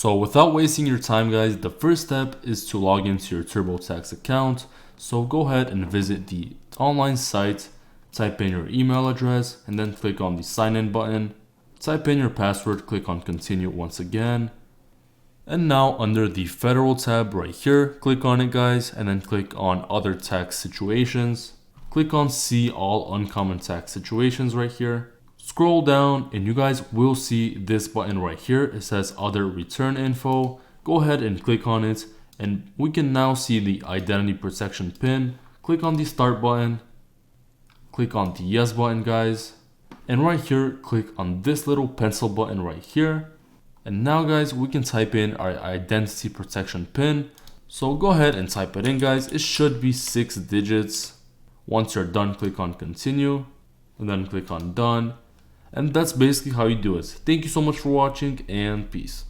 So without wasting your time, guys, the first step is to log into your Turbotax account. So go ahead and visit the online site, type in your email address, and then click on the sign in button. Type in your password, click on continue once again. And now under the federal tab right here, click on it, guys, and then click on other tax situations. Click on see all uncommon tax situations right here. Scroll down and you guys will see this button right here. It says other return info. Go ahead and click on it and we can now see the identity protection PIN. Click on the start button. Click on the yes button, guys. And right here, click on this little pencil button right here. And now, guys, we can type in our identity protection PIN. So go ahead and type it in, guys. It should be 6 digits. Once you're done, click on continue and then click on done. And that's basically how you do it. Thank you so much for watching and peace.